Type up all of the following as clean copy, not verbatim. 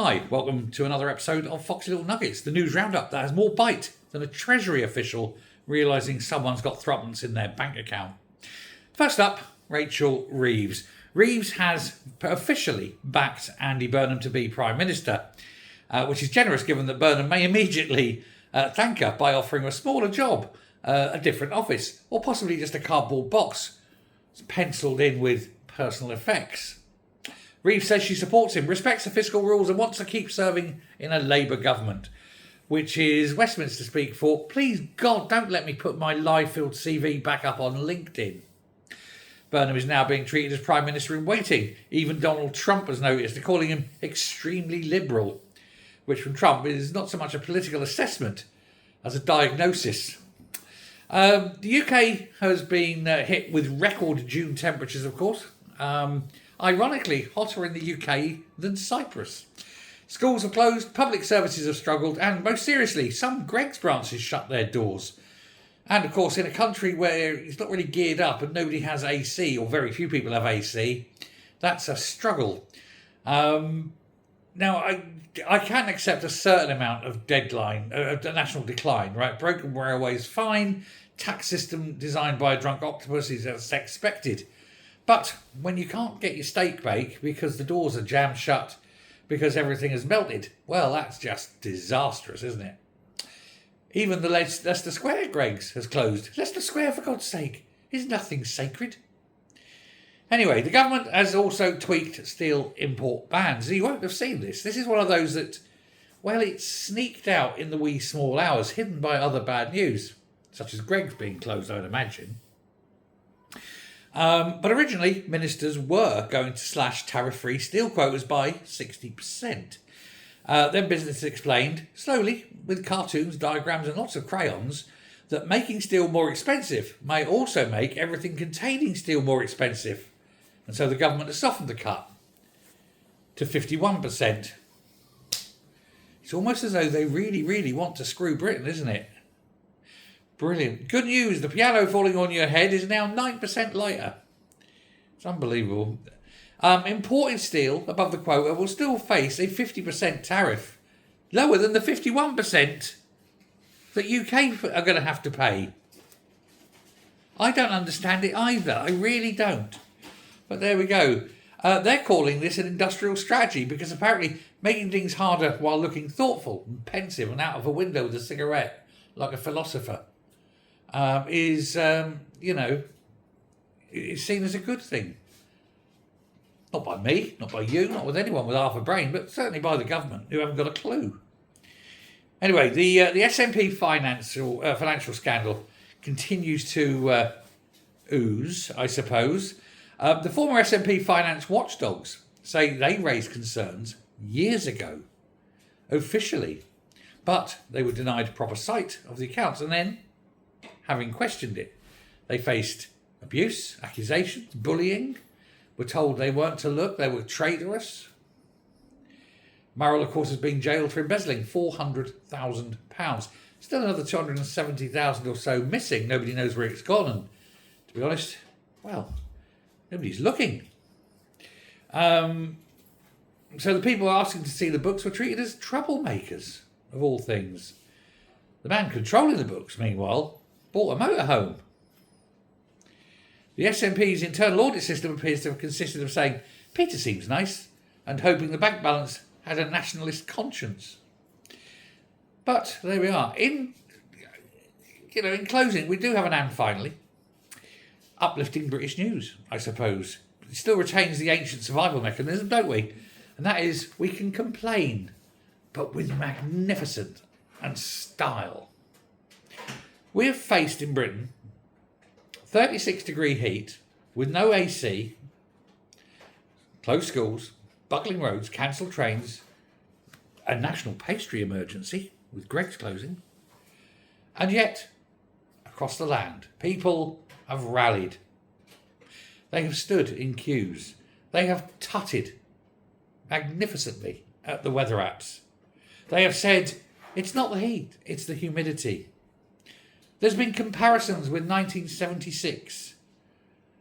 Hi, welcome to another episode of Foxy Little Nuggets, the news roundup that has more bite than a Treasury official realising someone's got threepence in their bank account. First up, Rachel Reeves. Reeves has officially backed Andy Burnham to be Prime Minister, which is generous given that Burnham may immediately thank her by offering a smaller job, a different office, or possibly just a cardboard box penciled in with personal effects. Reeves says she supports him, respects the fiscal rules and wants to keep serving in a Labour government, which is Westminster speak for, please God, don't let me put my lie-filled CV back up on LinkedIn. Burnham is now being treated as Prime Minister in waiting. Even Donald Trump has noticed, calling him extremely liberal, which from Trump is not so much a political assessment as a diagnosis. The UK has been hit with record June temperatures, of course. Ironically, hotter in the UK than Cyprus. Schools have closed, public services have struggled, and most seriously, some Greggs branches shut their doors. And of course, in a country where it's not really geared up and nobody has AC, or very few people have AC, that's a struggle. Now, I can accept a certain amount of national decline, right? Broken railways, fine. Tax system designed by a drunk octopus is as expected. But when you can't get your steak bake because the doors are jammed shut because everything has melted, well, that's just disastrous, isn't it? Even the Leicester Square Greggs has closed. Leicester Square, for God's sake, is nothing sacred. Anyway, the government has also tweaked steel import bans. You won't have seen this. This is one of those that, well, it's sneaked out in the wee small hours, hidden by other bad news, such as Greggs being closed, I would imagine. But originally, ministers were going to slash tariff-free steel quotas by 60%. Then businesses explained, slowly, with cartoons, diagrams and lots of crayons, that making steel more expensive may also make everything containing steel more expensive. And so the government has softened the cut to 51%. It's almost as though they really, really want to screw Britain, isn't it? Brilliant. Good news, the piano falling on your head is now 9% lighter. It's unbelievable. Imported steel above the quota will still face a 50% tariff, lower than the 51% that UK are going to have to pay. I don't understand it either. I really don't. But there we go. They're calling this an industrial strategy because apparently making things harder while looking thoughtful and pensive and out of a window with a cigarette like a philosopher is seen as a good thing. Not by me, not by you, not with anyone with half a brain, but certainly by the government who haven't got a clue. Anyway, the S&P financial scandal continues to ooze, I suppose. The former S&P finance watchdogs say they raised concerns years ago, officially, but they were denied proper sight of the accounts, and then, having questioned it, they faced abuse, accusations, bullying, were told they weren't to look, they were traitorous. Murrell, of course, has been jailed for embezzling £400,000. Still another 270,000 or so missing. Nobody knows where it's gone, and to be honest, well, nobody's looking. So the people asking to see the books were treated as troublemakers, of all things. The man controlling the books, meanwhile, bought a motorhome. The S&P's internal audit system appears to have consisted of saying, Peter seems nice, and hoping the bank balance had a nationalist conscience. But there we are. In closing, we do have an and finally. Uplifting British news, I suppose. It still retains the ancient survival mechanism, don't we? And that is, we can complain, but with magnificence and style. We have faced in Britain 36-degree heat with no AC, closed schools, buckling roads, cancelled trains, a national pastry emergency with Greggs closing. And yet, across the land, people have rallied. They have stood in queues. They have tutted magnificently at the weather apps. They have said, it's not the heat, it's the humidity. There's been comparisons with 1976.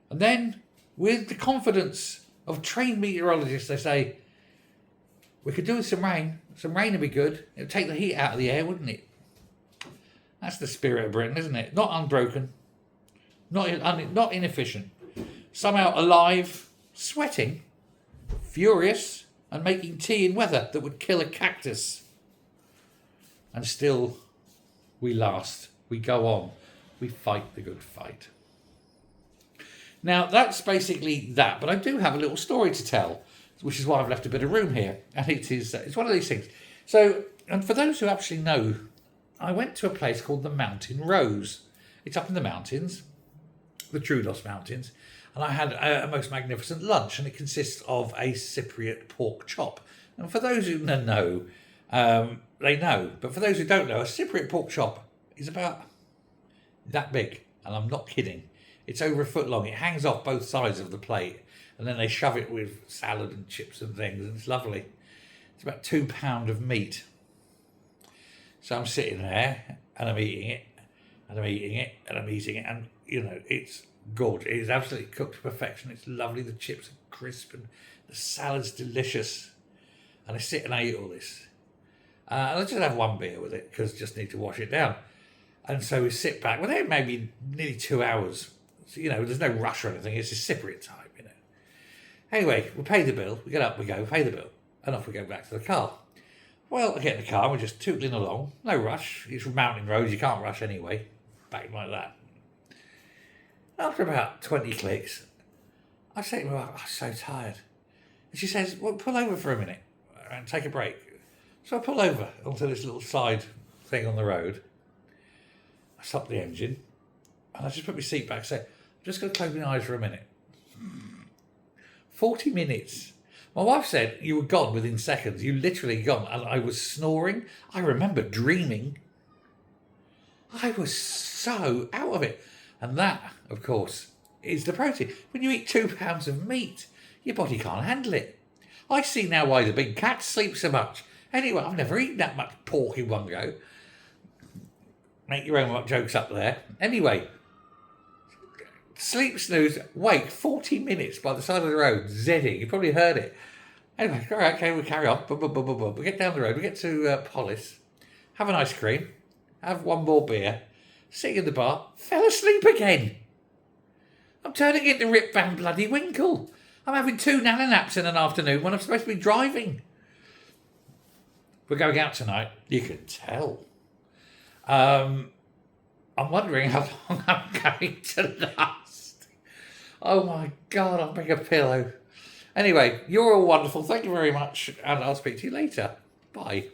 And then, with the confidence of trained meteorologists, they say, We could do with some rain. Some rain would be good. It would take the heat out of the air, wouldn't it? That's the spirit of Britain, isn't it? Not unbroken. Not inefficient. Somehow alive, sweating, furious, and making tea in weather that would kill a cactus. And still, we last. We go on. We fight the good fight. Now, that's basically that. But I do have a little story to tell, which is why I've left a bit of room here. And it's one of these things. So, and for those who actually know, I went to a place called the Mountain Rose. It's up in the mountains, the Troodos Mountains. And I had a most magnificent lunch. And it consists of a Cypriot pork chop. And for those who know, they know. But for those who don't know, a Cypriot pork chop is about that big. And I'm not kidding. It's over a foot long. It hangs off both sides of the plate. And then they shove it with salad and chips and things. And it's lovely. It's about 2 pounds of meat. So I'm sitting there and I'm eating it. And I'm eating it. And I'm eating it. And, you know, it's gorgeous. It's absolutely cooked to perfection. It's lovely. The chips are crisp and the salad's delicious. And I sit and I eat all this. And I just have one beer with it because I just need to wash it down. And so we sit back. Well, there maybe nearly 2 hours. So, you know, there's no rush or anything. It's a Cypriot time, you know. Anyway, we pay the bill. We get up, we go, pay the bill. And off we go back to the car. Well, I get in the car. We're just tootling along. No rush. It's mountain roads. You can't rush anyway. Back like that. After about 20 clicks, I say to my wife, I'm so tired. And she says, well, pull over for a minute and take a break. So I pull over onto this little side thing on the road. I stop the engine and I just put my seat back and say, I'm just going to close my eyes for a minute. 40 minutes. My wife said you were gone within seconds. You literally gone. And I was snoring. I remember dreaming. I was so out of it. And that, of course, is the protein. When you eat 2 pounds of meat, your body can't handle it. I see now why the big cats sleep so much. Anyway, I've never eaten that much pork in one go. Make your own jokes up there. Anyway, sleep, snooze, wake 40 minutes by the side of the road, zedding. You probably heard it. Anyway, all right, okay, we carry on. We get down the road, we get to Polis, have an ice cream, have one more beer, sitting in the bar, fell asleep again. I'm turning into Rip Van Bloody Winkle. I'm having 2 nana naps in an afternoon when I'm supposed to be driving. We're going out tonight. You can tell. I'm wondering how long I'm going to last. Oh my God, I'll bring a pillow. Anyway, you're all wonderful. Thank you very much. And I'll speak to you later. Bye.